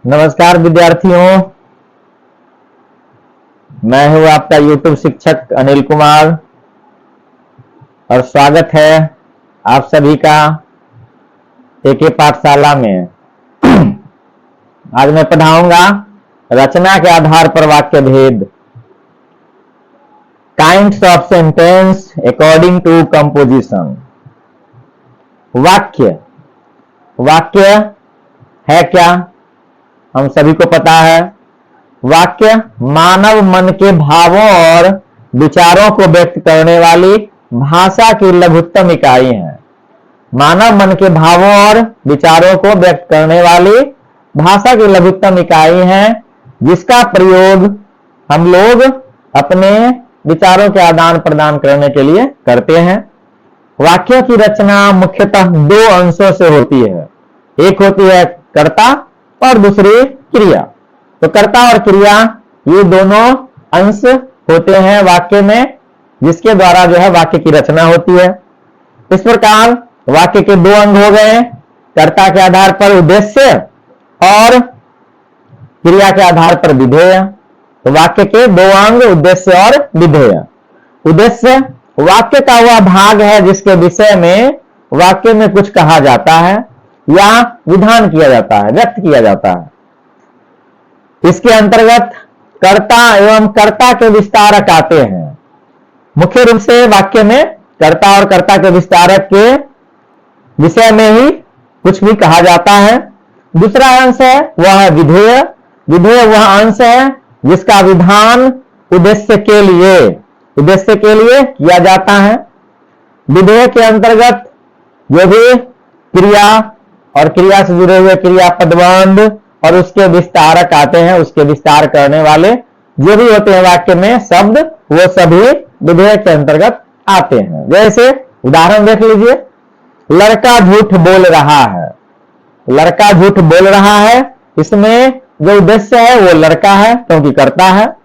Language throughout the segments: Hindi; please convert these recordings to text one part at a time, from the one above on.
नमस्कार विद्यार्थियों, मैं हूं आपका YouTube शिक्षक अनिल कुमार और स्वागत है आप सभी का एके पाठशाला में। आज मैं पढ़ाऊंगा रचना के आधार पर वाक्य भेद, kinds of sentence according to composition. वाक्य है क्या, हम सभी को पता है। वाक्य मानव मन के भावों और विचारों को व्यक्त करने वाली भाषा की लघुत्तम इकाई है। मानव मन के भावों और विचारों को व्यक्त करने वाली भाषा की लघुत्तम इकाई है, जिसका प्रयोग हम लोग अपने विचारों के आदान प्रदान करने के लिए करते हैं। वाक्यों की रचना मुख्यतः दो अंशों से होती है, एक होती है कर्ता और दूसरी क्रिया। तो कर्ता और क्रिया ये दोनों अंश होते हैं वाक्य में, जिसके द्वारा जो है वाक्य की रचना होती है। इस प्रकार वाक्य के दो अंग हो गए, कर्ता के आधार पर उद्देश्य और क्रिया के आधार पर विधेय। तो वाक्य के दो अंग उद्देश्य और विधेय। उद्देश्य वाक्य का वह भाग है जिसके विषय में वाक्य में कुछ कहा जाता है या विधान किया जाता है, व्यक्त किया जाता है। इसके अंतर्गत कर्ता एवं कर्ता के विस्तारक आते हैं। मुख्य रूप से वाक्य में कर्ता और कर्ता के विस्तारक के विषय में ही कुछ भी कहा जाता है। दूसरा अंश है वह है विधेय। विधेय वह अंश है जिसका विधान उद्देश्य के लिए किया जाता है। विधेय के अंतर्गत जो भी क्रिया और क्रिया से जुड़े हुए क्रिया पदबंध और उसके विस्तारक आते हैं, उसके विस्तार करने वाले जो भी होते हैं वाक्य में शब्द, वो सभी विधेय के अंतर्गत आते हैं। जैसे उदाहरण देख लीजिए, लड़का झूठ बोल रहा है। लड़का झूठ बोल रहा है, इसमें जो उद्देश्य है वो लड़का है क्योंकि कर्ता है।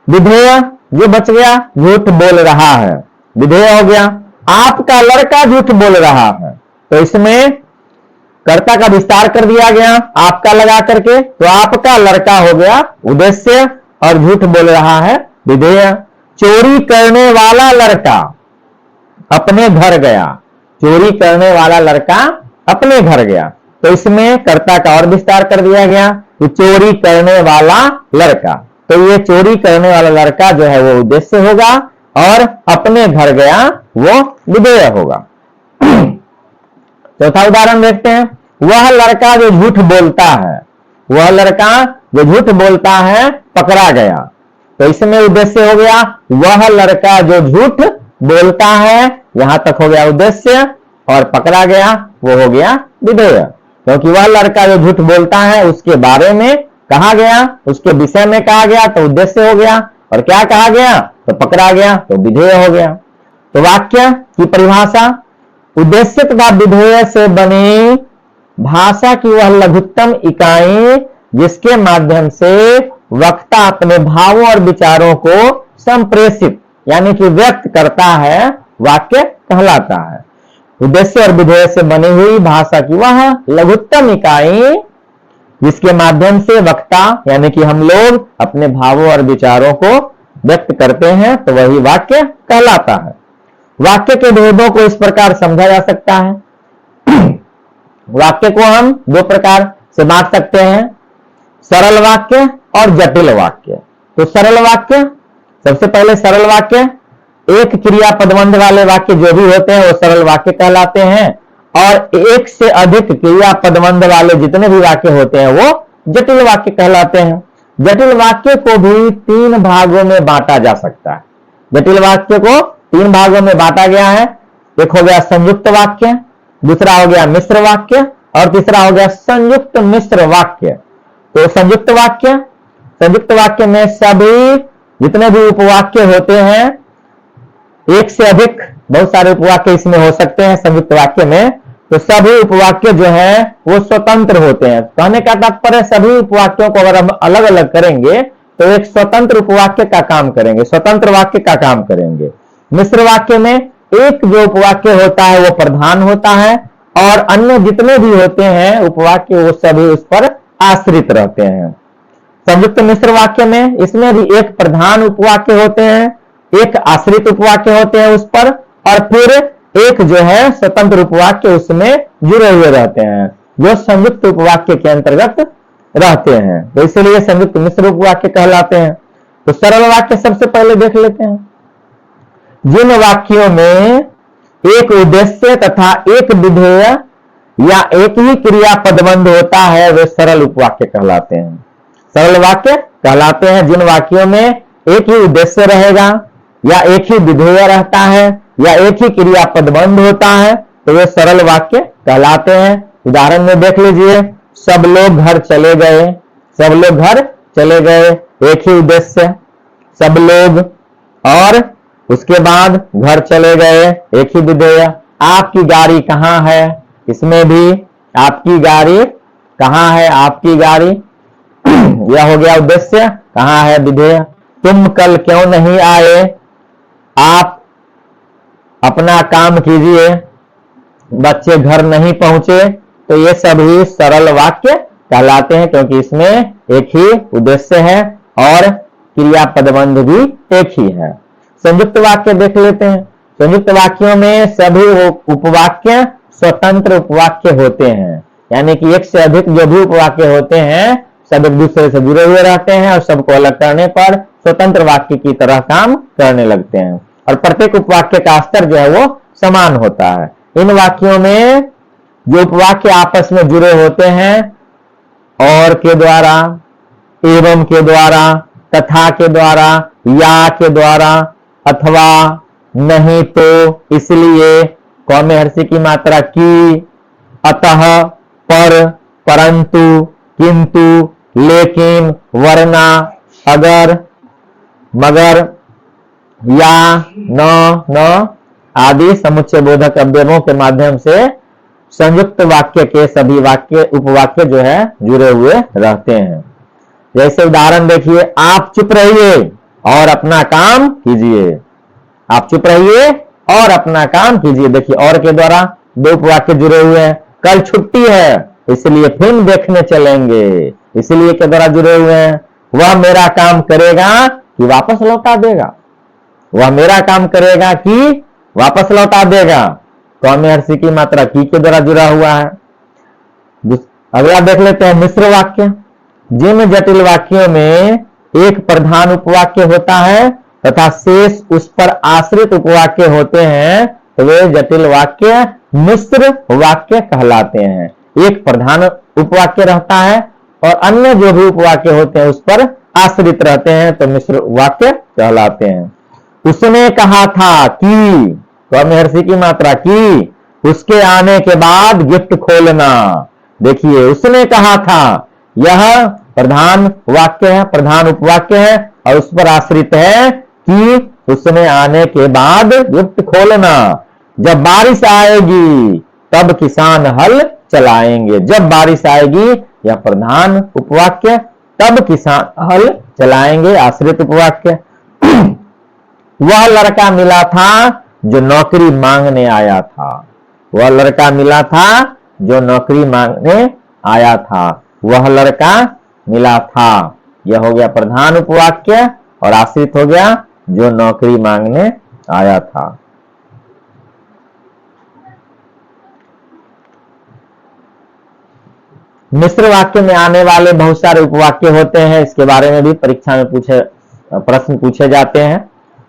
विधेय जो बच गया, झूठ बोल रहा है, विधेय हो गया। आपका लड़का झूठ बोल रहा है, तो इसमें कर्ता का विस्तार कर दिया गया आपका लगा करके, तो आपका लड़का हो गया उद्देश्य और झूठ बोल रहा है विधेय। चोरी करने वाला लड़का अपने घर गया। चोरी करने वाला लड़का अपने घर गया, तो इसमें कर्ता का और विस्तार कर दिया गया कि चोरी करने वाला लड़का। तो ये चोरी करने वाला लड़का जो है वो उद्देश्य होगा और अपने घर गया वो विधेय होगा। चौथा उदाहरण देखते हैं, वह लड़का जो झूठ बोलता है, वह लड़का जो झूठ बोलता है पकड़ा गया। तो इसमें उद्देश्य हो गया वह लड़का जो झूठ बोलता है, यहां तक हो गया उद्देश्य, और पकड़ा गया वो हो गया विधेय। क्योंकि वह लड़का जो झूठ बोलता है उसके बारे में कहा गया, उसके विषय में कहा गया तो उद्देश्य हो गया, और क्या कहा गया तो पकड़ा गया तो विधेय हो गया। तो वाक्य की परिभाषा, उद्देश्य तथा विधेय से बनी भाषा की वह लघुत्तम इकाई जिसके माध्यम से वक्ता अपने भावों और विचारों को संप्रेषित यानी कि व्यक्त करता है, वाक्य कहलाता है। उद्देश्य और विधेय से बनी हुई भाषा की वह लघुत्तम इकाई जिसके माध्यम से वक्ता यानी कि हम लोग अपने भावों और विचारों को व्यक्त करते हैं, तो वही वाक्य कहलाता है। वाक्य के भेदों को इस प्रकार समझा जा सकता है। वाक्य को हम दो प्रकार से बांट सकते हैं, सरल वाक्य और जटिल वाक्य। तो सरल वाक्य, सबसे पहले सरल वाक्य, एक क्रिया पदबंध वाले वाक्य जो भी होते हैं वो सरल वाक्य कहलाते हैं, और एक से अधिक क्रिया पदबंध वाले जितने भी वाक्य होते हैं वो जटिल वाक्य कहलाते हैं। जटिल वाक्य को भी तीन भागों में बांटा जा सकता है। जटिल वाक्य को तीन भागों में बांटा गया है। एक हो गया संयुक्त वाक्य, दूसरा हो गया मिश्र वाक्य, और तीसरा हो गया संयुक्त मिश्र वाक्य। तो संयुक्त वाक्य में सभी जितने भी उपवाक्य होते हैं, एक से अधिक बहुत सारे उपवाक्य इसमें हो सकते हैं संयुक्त वाक्य में, तो सभी उपवाक्य जो है वो स्वतंत्र होते हैं। कहने का तात्पर्य सभी उपवाक्यों को अगर हम अलग अलग करेंगे तो एक स्वतंत्र उपवाक्य का काम करेंगे, स्वतंत्र वाक्य का काम करेंगे। मिश्र वाक्य में एक जो उपवाक्य होता है वो प्रधान होता है, और अन्य जितने भी होते हैं उपवाक्य वो सभी उस पर आश्रित रहते हैं। संयुक्त मिश्र वाक्य में इसमें भी एक प्रधान उपवाक्य होते हैं, एक आश्रित उपवाक्य होते हैं उस पर, और फिर एक जो है स्वतंत्र उपवाक्य उसमें जुड़े हुए रहते हैं, जो संयुक्त उपवाक्य के अंतर्गत रहते हैं। तो इसलिए संयुक्त मिश्र उपवाक्य कहलाते हैं। तो सरल वाक्य सबसे पहले देख लेते हैं। जिन वाक्यों में एक उद्देश्य तथा एक विधेय या एक ही क्रिया पदबंध होता है वे सरल उपवाक्य कहलाते हैं। सरल वाक्य कहलाते हैं जिन वाक्यों में एक ही उद्देश्य रहेगा या एक ही विधेय रहता है या एक ही क्रिया पदबंध होता है, तो वे सरल वाक्य कहलाते हैं। उदाहरण में देख लीजिए, सब लोग घर चले गए, सब लोग घर चले गए, एक ही उद्देश्य सब लोग, और उसके बाद घर चले गए, एक ही विधेय। आपकी गाड़ी कहाँ है, इसमें भी आपकी गाड़ी कहाँ है, आपकी गाड़ी यह हो गया उद्देश्य, कहाँ है विधेय। तुम कल क्यों नहीं आए, आप अपना काम कीजिए, बच्चे घर नहीं पहुंचे, तो ये सभी सरल वाक्य कहलाते हैं, क्योंकि इसमें एक ही उद्देश्य है और क्रिया पदबंध भी एक ही है। संयुक्त वाक्य देख लेते हैं। संयुक्त वाक्यों में सभी उपवाक्य स्वतंत्र उपवाक्य होते हैं, यानी कि एक से अधिक जो भी उपवाक्य होते हैं सब एक दूसरे से जुड़े हुए रहते हैं और सबको अलग करने पर स्वतंत्र वाक्य की तरह काम करने लगते हैं, और प्रत्येक उपवाक्य का स्तर जो है वो समान होता है। इन वाक्यों में जो उपवाक्य आपस में जुड़े होते हैं और के द्वारा, एवं के द्वारा, तथा के द्वारा, या के द्वारा, अथवा, नहीं तो, इसलिए, कौमे हर्षी की मात्रा की, अतः, पर, परंतु, किंतु, लेकिन, वरना, अगर, मगर, या, न आदि समुच्चय बोधक अवयवों के माध्यम से संयुक्त वाक्य के सभी वाक्य उपवाक्य जो है जुड़े हुए रहते हैं। जैसे उदाहरण देखिए, आप चुप रहिए और अपना काम कीजिए, आप चुप रहिए और अपना काम कीजिए। देखिए, और के द्वारा दो उपवाक्य जुड़े हुए हैं। कल छुट्टी है इसलिए फिल्म देखने चलेंगे, इसलिए के द्वारा जुड़े हुए हैं। वह मेरा काम करेगा कि वापस लौटा देगा, वह मेरा काम करेगा कि वापस लौटा देगा, कौमे हर्षी की मात्रा की के द्वारा जुड़ा हुआ है। अगला देख लेते हैं मिश्र वाक्य। जिन जटिल वाक्यों में एक प्रधान उपवाक्य होता है तथा शेष उस पर आश्रित उपवाक्य होते हैं, तो वे जटिल वाक्य मिश्र वाक्य कहलाते हैं। एक प्रधान उपवाक्य रहता है और अन्य जो भी उपवाक्य होते हैं उस पर आश्रित रहते हैं, तो मिश्र वाक्य कहलाते हैं। उसने कहा था कि, कौमे हर्षी की मात्रा की, उसके आने के बाद गिफ्ट खोलना। देखिए, उसने कहा था, यह प्रधान वाक्य है, प्रधान उपवाक्य है और उस पर आश्रित है कि उसने आने के बाद गिफ्ट खोलना। जब बारिश आएगी तब किसान हल चलाएंगे। जब बारिश आएगी, यह प्रधान उपवाक्य, तब किसान हल चलाएंगे, आश्रित उपवाक्य। वह लड़का मिला था जो नौकरी मांगने आया था, वह लड़का मिला था जो नौकरी मांगने आया था, वह लड़का मिला था। यह हो गया प्रधान उपवाक्य और आश्रित हो गया जो नौकरी मांगने आया था। मिश्र वाक्य में आने वाले बहुत सारे उपवाक्य होते हैं, इसके बारे में भी परीक्षा में प्रश्न पूछे जाते हैं।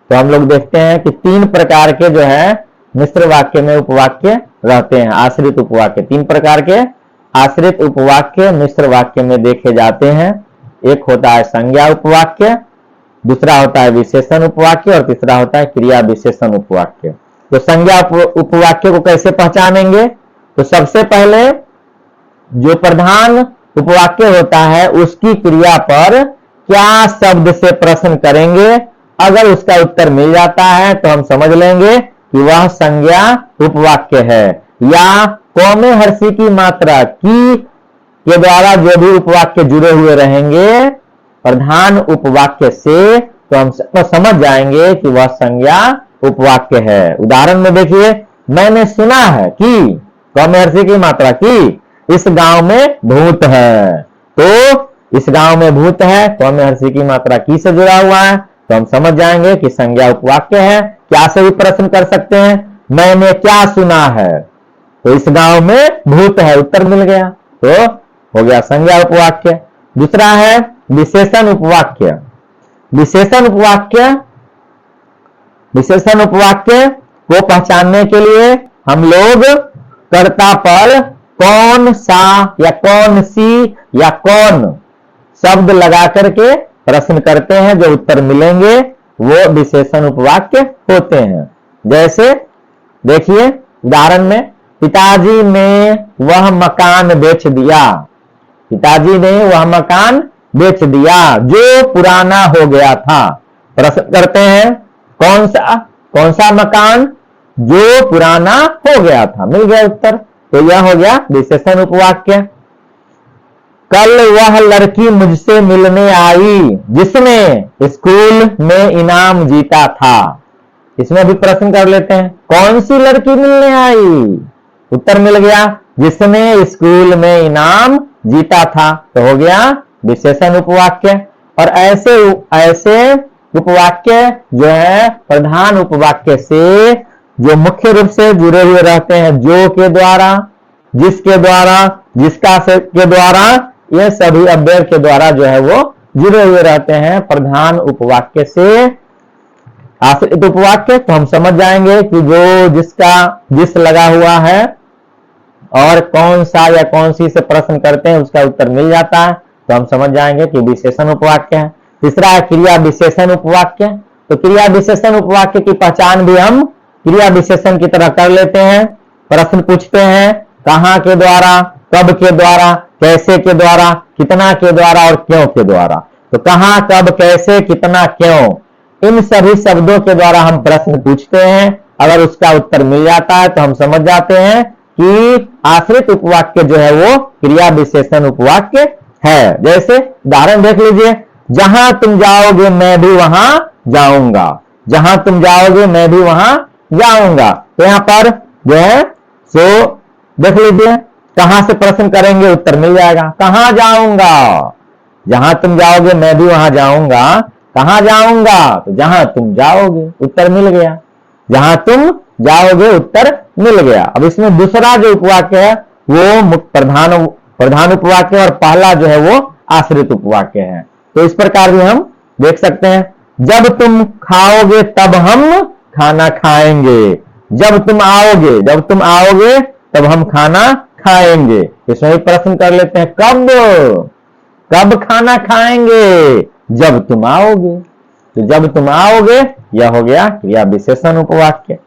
तो हम लोग देखते हैं कि तीन प्रकार के जो है मिश्र वाक्य में उपवाक्य रहते हैं, आश्रित उपवाक्य। तीन प्रकार के आश्रित उपवाक्य मिश्र वाक्य में देखे जाते हैं। एक होता है संज्ञा उपवाक्य, दूसरा होता है विशेषण उपवाक्य और तीसरा होता है क्रिया विशेषण उपवाक्य। तो संज्ञा उपवाक्य को कैसे पहचानेंगे? तो सबसे पहले जो प्रधान उपवाक्य होता है उसकी क्रिया पर क्या शब्द से प्रश्न करेंगे। अगर उसका उत्तर मिल जाता है तो हम समझ लेंगे कि वह संज्ञा उपवाक्य है। या कौमे हर्षी की मात्रा की के द्वारा जो भी उपवाक्य जुड़े हुए रहेंगे प्रधान उपवाक्य से, तो हम समझ जाएंगे कि वह संज्ञा उपवाक्य है। उदाहरण में देखिए, मैंने सुना है कि, कौमे हर्षी की मात्रा की, इस गांव में भूत है। तो इस गांव में भूत है, कौन हर्षी की मात्रा की से जुड़ा हुआ है, तो हम समझ जाएंगे कि संज्ञा उपवाक्य है। क्या से भी प्रश्न कर सकते हैं, मैंने क्या सुना है, तो इस गांव में भूत है, उत्तर मिल गया, तो हो गया संज्ञा उपवाक्य। दूसरा है विशेषण उपवाक्य। विशेषण उपवाक्य, विशेषण उपवाक्य को पहचानने के लिए हम लोग कर्ता पर कौन सा या कौन सी या कौन शब्द लगा करके प्रश्न करते हैं, जो उत्तर मिलेंगे वो विशेषण उपवाक्य होते हैं। जैसे देखिए उदाहरण में, पिताजी ने वह मकान बेच दिया, पिताजी ने वह मकान बेच दिया जो पुराना हो गया था। प्रश्न करते हैं कौन सा मकान जो पुराना हो गया था, मिल गया उत्तर, तो यह हो गया विशेषण उपवाक्य। कल वह लड़की मुझसे मिलने आई जिसने स्कूल में इनाम जीता था, इसमें भी प्रश्न कर लेते हैं, कौन सी लड़की मिलने आई, उत्तर मिल गया जिसने स्कूल में इनाम जीता था, तो हो गया विशेषण उपवाक्य। और ऐसे उपवाक्य जो है प्रधान उपवाक्य से जो मुख्य रूप से जुड़े हुए रहते हैं, जो के द्वारा, जिसके द्वारा, जिसका के द्वारा, ये सभी अव्यय के द्वारा जो है वो जुड़े हुए रहते हैं प्रधान उपवाक्य से। आश्रित उपवाक्य तो हम समझ जाएंगे कि जो जिसका जिस लगा हुआ है और कौन सा या कौन सी से प्रश्न करते हैं उसका उत्तर मिल जाता है, तो हम समझ जाएंगे कि विशेषण उपवाक्य है। तीसरा है क्रिया विशेषण उपवाक्य। तो क्रिया विशेषण उपवाक्य की पहचान भी हम क्रिया विशेषण की तरह कर लेते हैं। प्रश्न पूछते हैं कहां के द्वारा, कब के द्वारा, कैसे के द्वारा, कितना के द्वारा और क्यों के द्वारा। तो कहां, कब, कैसे, कितना, क्यों, इन सभी शब्दों के द्वारा हम प्रश्न पूछते हैं। अगर उसका उत्तर मिल जाता है तो हम समझ जाते हैं कि आश्रित उपवाक्य जो है वो क्रिया विशेषण उपवाक्य है। जैसे उदाहरण देख लीजिए, जहां तुम जाओगे मैं भी वहां जाऊंगा, जहां तुम जाओगे मैं भी वहां जाऊंगा। तो यहां पर जो है सो देख लीजिए, कहां से प्रश्न करेंगे उत्तर मिल जाएगा, कहां जाऊंगा, जहां तुम जाओगे मैं भी वहां जाऊंगा, कहां जाऊंगा, तो जहां तुम जाओगे, उत्तर मिल गया, जहां तुम जाओगे उत्तर मिल गया। अब इसमें दूसरा जो उपवाक्य है वो प्रधान उपवाक्य और पहला जो है वो आश्रित उपवाक्य है। तो इस प्रकार भी हम देख सकते हैं, जब तुम खाओगे तब हम खाना खाएंगे, जब तुम आओगे तब हम खाना खाएंगे। इसमें भी प्रश्न कर लेते हैं, कब खाना खाएंगे, जब तुम आओगे। तो जब तुम आओगे यह हो गया क्रिया विशेषण उपवाक्य।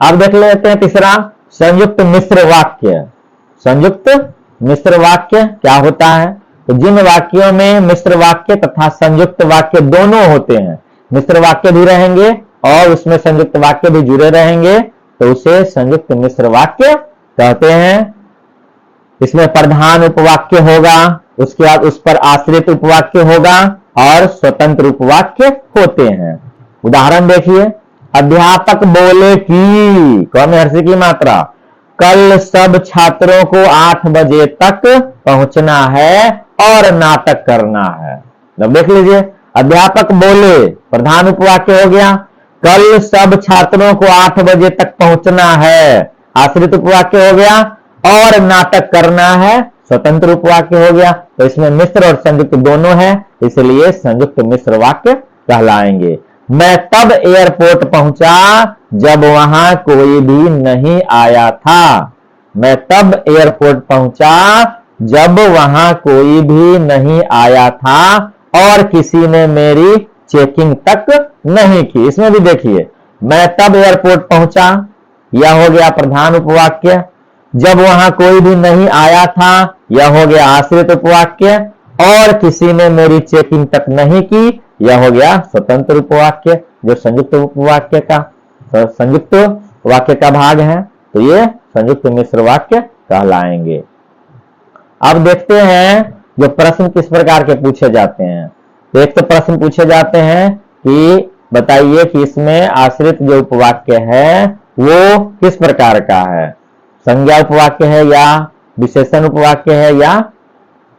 अब देख लेते हैं तीसरा, संयुक्त मिश्र वाक्य। संयुक्त मिश्र वाक्य क्या होता है, तो जिन वाक्यों में मिश्र वाक्य तथा संयुक्त वाक्य दोनों होते हैं, मिश्र वाक्य भी रहेंगे और उसमें संयुक्त वाक्य भी जुड़े रहेंगे, तो उसे संयुक्त मिश्र वाक्य कहते हैं। इसमें प्रधान उपवाक्य होगा, उसके बाद उस पर आश्रित उपवाक्य होगा और स्वतंत्र उपवाक्य होते हैं। उदाहरण देखिए, अध्यापक बोले कि, कौन हर्षी की मात्रा, कल सब छात्रों को 8 बजे तक पहुंचना है और नाटक करना है। अब देख लीजिए, अध्यापक बोले प्रधान उपवाक्य हो गया, कल सब छात्रों को 8 बजे तक पहुंचना है आश्रित उपवाक्य हो गया, और नाटक करना है स्वतंत्र उपवाक्य हो गया। तो इसमें मिश्र और संयुक्त दोनों है, इसलिए संयुक्त मिश्र वाक्य कहलाएंगे। मैं तब एयरपोर्ट पहुंचा जब वहां कोई भी नहीं आया था, मैं तब एयरपोर्ट पहुंचा जब वहां कोई भी नहीं आया था और किसी ने मेरी चेकिंग तक नहीं की। इसमें भी देखिए, मैं तब एयरपोर्ट पहुंचा, यह हो गया प्रधान उपवाक्य, जब वहां कोई भी नहीं आया था यह हो गया आश्रित उपवाक्य, और किसी ने मेरी चेकिंग तक नहीं की यह हो गया स्वतंत्र उपवाक्य, जो संयुक्त उपवाक्य का संयुक्त वाक्य का भाग है। तो ये संयुक्त मिश्र वाक्य कहलाएंगे। अब देखते हैं जो प्रश्न किस प्रकार के पूछे जाते हैं। तो एक तो प्रश्न पूछे जाते हैं कि बताइए कि इसमें आश्रित जो उपवाक्य है वो किस प्रकार का है, संज्ञा उपवाक्य है या विशेषण उपवाक्य है या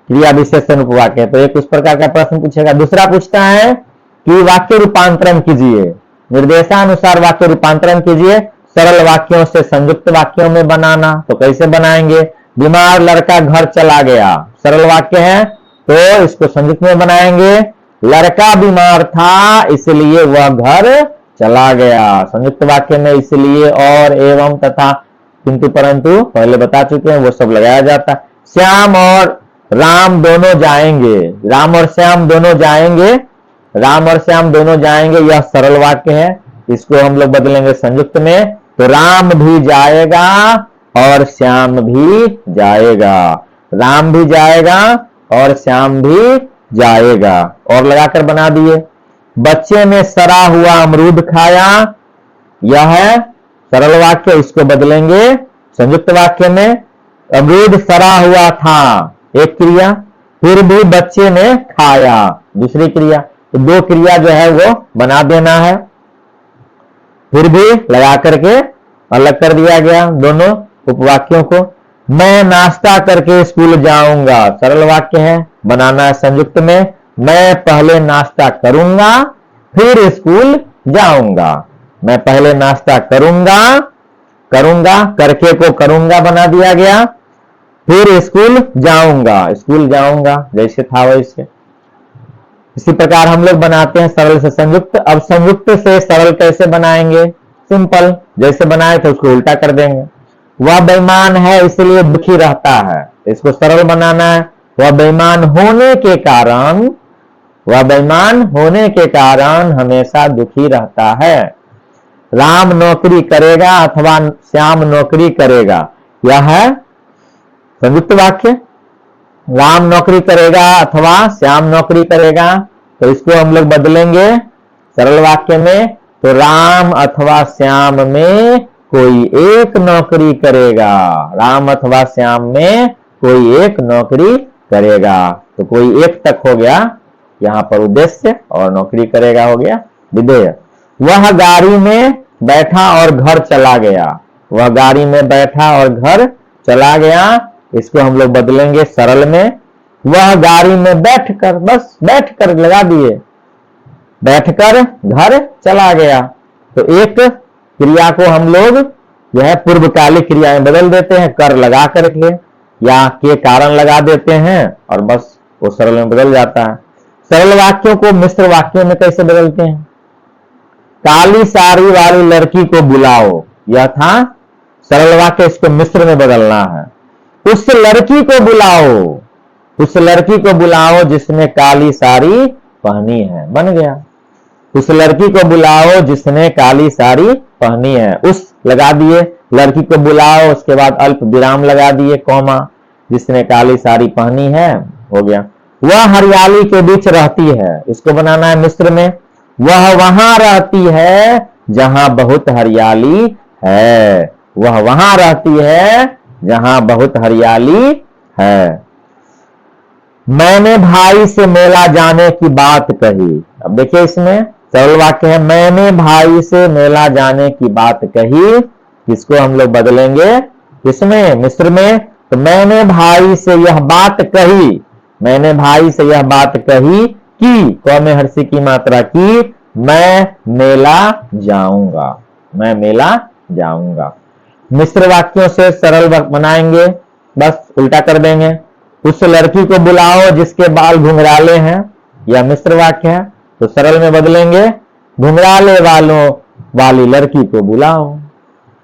क्रिया विशेषण उपवाक्य है। तो एक उस प्रकार का प्रश्न पूछेगा। दूसरा पूछता है कि वाक्य रूपांतरण कीजिए, निर्देशानुसार वाक्य रूपांतरण कीजिए, सरल वाक्यों से संयुक्त वाक्यों में बनाना। तो कैसे बनाएंगे? बीमार लड़का घर चला गया, सरल वाक्य है, तो इसको संयुक्त में बनाएंगे। लड़का बीमार था इसलिए वह घर चला गया, संयुक्त वाक्य में इसलिए और एवं तथा किंतु परंतु पहले बता चुके हैं, वो सब लगाया जाता है। श्याम और राम दोनों जाएंगे, राम और श्याम दोनों जाएंगे, राम और श्याम दोनों जाएंगे, यह सरल वाक्य है, इसको हम लोग बदलेंगे संयुक्त में। तो राम भी जाएगा और श्याम भी जाएगा, राम भी जाएगा और श्याम भी जाएगा, और लगाकर बना दिए। बच्चे ने सड़ा हुआ अमरूद खाया, यह है सरल वाक्य, इसको बदलेंगे संयुक्त वाक्य में। अमरूद सड़ा हुआ था, एक क्रिया, फिर भी बच्चे ने खाया, दूसरी क्रिया। तो दो क्रिया जो है वो बना देना है, फिर भी लगा करके अलग कर दिया गया दोनों उपवाक्यों को। मैं नाश्ता करके स्कूल जाऊंगा, सरल वाक्य है, बनाना है संयुक्त में। मैं पहले नाश्ता करूंगा फिर स्कूल जाऊंगा, मैं पहले नाश्ता करूंगा, करूंगा करके को करूंगा बना दिया गया, फिर स्कूल जाऊंगा, स्कूल जाऊंगा जैसे था वैसे। इसी प्रकार हम लोग बनाते हैं सरल से संयुक्त। अब संयुक्त से सरल कैसे बनाएंगे? सिंपल, जैसे बनाए थे उसको उल्टा कर देंगे। वह बेईमान है इसलिए दुखी रहता है, इसको सरल बनाना है। वह बेईमान होने के कारण, वह बेईमान होने के कारण हमेशा दुखी रहता है। राम नौकरी करेगा अथवा श्याम नौकरी करेगा, यह है संयुक्त वाक्य। राम नौकरी करेगा अथवा श्याम नौकरी करेगा, तो इसको हम लोग बदलेंगे सरल वाक्य में। तो राम अथवा श्याम में कोई एक नौकरी करेगा, राम अथवा श्याम में कोई एक नौकरी करेगा। तो कोई एक तक हो गया यहां पर उद्देश्य, और नौकरी करेगा हो गया विधेय। वह गाड़ी में बैठा और घर चला गया, वह गाड़ी में बैठा और घर चला गया, इसको हम लोग बदलेंगे सरल में। वह गाड़ी में बैठकर, बस बैठकर लगा दिए, बैठकर घर चला गया। तो एक क्रिया को हम लोग यह पूर्वकालिक क्रिया में बदल देते हैं, कर लगा करके या के कारण लगा देते हैं और बस वो सरल में बदल जाता है। सरल वाक्यों को मिश्र वाक्यों में कैसे बदलते हैं? काली साड़ी वाली लड़की को बुलाओ, यह था सरल वाक्य, इसको मिश्र में बदलना है। उस लड़की को बुलाओ, उस लड़की को बुलाओ जिसने काली साड़ी पहनी है, बन गया। उस लड़की को बुलाओ जिसने काली साड़ी पहनी है, उस लगा दिए, लड़की को बुलाओ, उसके बाद अल्प विराम लगा दिए, कौमा, जिसने काली साड़ी पहनी है, हो गया। वह हरियाली के बीच रहती है, इसको बनाना है मिश्र में। वह वहां रहती है जहां बहुत हरियाली है, वह वहां रहती है जहां बहुत हरियाली है। मैंने भाई से मेला जाने की बात कही, अब देखिए इसमें सरल वाक्य है, मैंने भाई से मेला जाने की बात कही, इसको हम लोग बदलेंगे इसमें मिश्र में। तो मैंने भाई से यह बात कही, मैंने भाई से यह बात कही कि कौमे हर्षी की मात्रा की, मैं मेला जाऊंगा, मैं मेला जाऊंगा। मिश्र वाक्यों से सरल बनाएंगे, बस उल्टा कर देंगे। उस लड़की को बुलाओ जिसके बाल घुंघराले हैं, यह मिश्र वाक्य है, तो सरल में बदलेंगे घुंघराले बालों वाली लड़की को बुलाओ,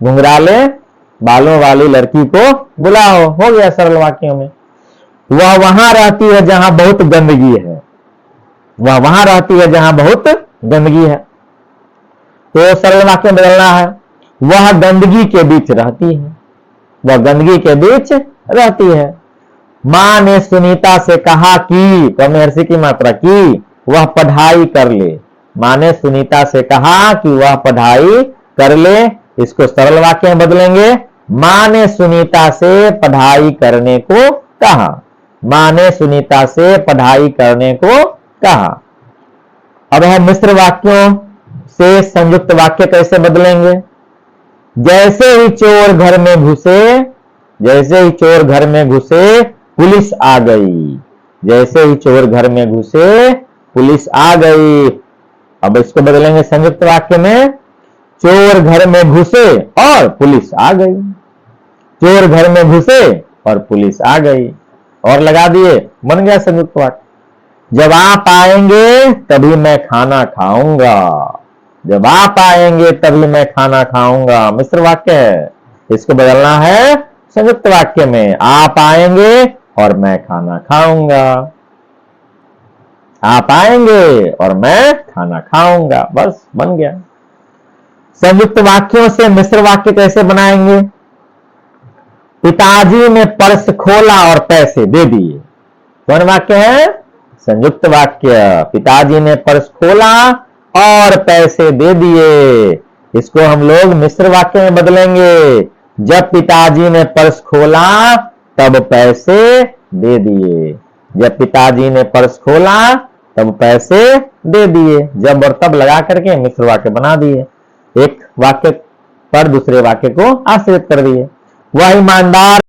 घुंघराले बालों वाली लड़की को बुलाओ, हो गया सरल वाक्यों में। वह वहां रहती है जहां बहुत गंदगी है, वह वहां रहती है जहां बहुत गंदगी है, तो सरल वाक्य बदलना है। वह गंदगी के बीच रहती है, वह गंदगी के बीच रहती है। मां ने सुनीता से कहा कि, कौमे हर्षी की मात्रा की, वह पढ़ाई कर ले, मां ने सुनीता से कहा कि वह पढ़ाई कर ले, इसको सरल वाक्य में बदलेंगे। मां ने सुनीता से पढ़ाई करने को कहा, मां ने सुनीता से पढ़ाई करने को कहा। अब हम मिश्र वाक्यों से संयुक्त वाक्य कैसे बदलेंगे? जैसे ही चोर घर में घुसे जैसे ही चोर घर में घुसे पुलिस आ गई। जैसे ही चोर घर में घुसे पुलिस आ गई। अब इसको बदलेंगे संयुक्त वाक्य में, चोर घर में घुसे और पुलिस आ गई। चोर घर में घुसे और पुलिस आ गई, और लगा दिए, बन गया संयुक्त वाक्य। जब आप आएंगे तभी मैं खाना खाऊंगा। जब आप आएंगे तभी मैं खाना खाऊंगा, मिश्र वाक्य है, इसको बदलना है संयुक्त वाक्य में, आप आएंगे और मैं खाना खाऊंगा। आप आएंगे और मैं खाना खाऊंगा, बस बन गया। संयुक्त वाक्यों से मिश्र वाक्य कैसे बनाएंगे? पिताजी ने पर्स खोला और पैसे दे दिए, कौन वाक्य है? संयुक्त वाक्य। पिताजी ने पर्स खोला और पैसे दे दिए, इसको हम लोग मिश्र वाक्य में बदलेंगे। जब पिताजी ने पर्स खोला तब पैसे दे दिए। जब पिताजी ने पर्स खोला तब पैसे दे दिए, जब और तब लगा करके मिश्र वाक्य बना दिए। एक वाक्य पर दूसरे वाक्य को आश्रित कर दिए। वह ईमानदार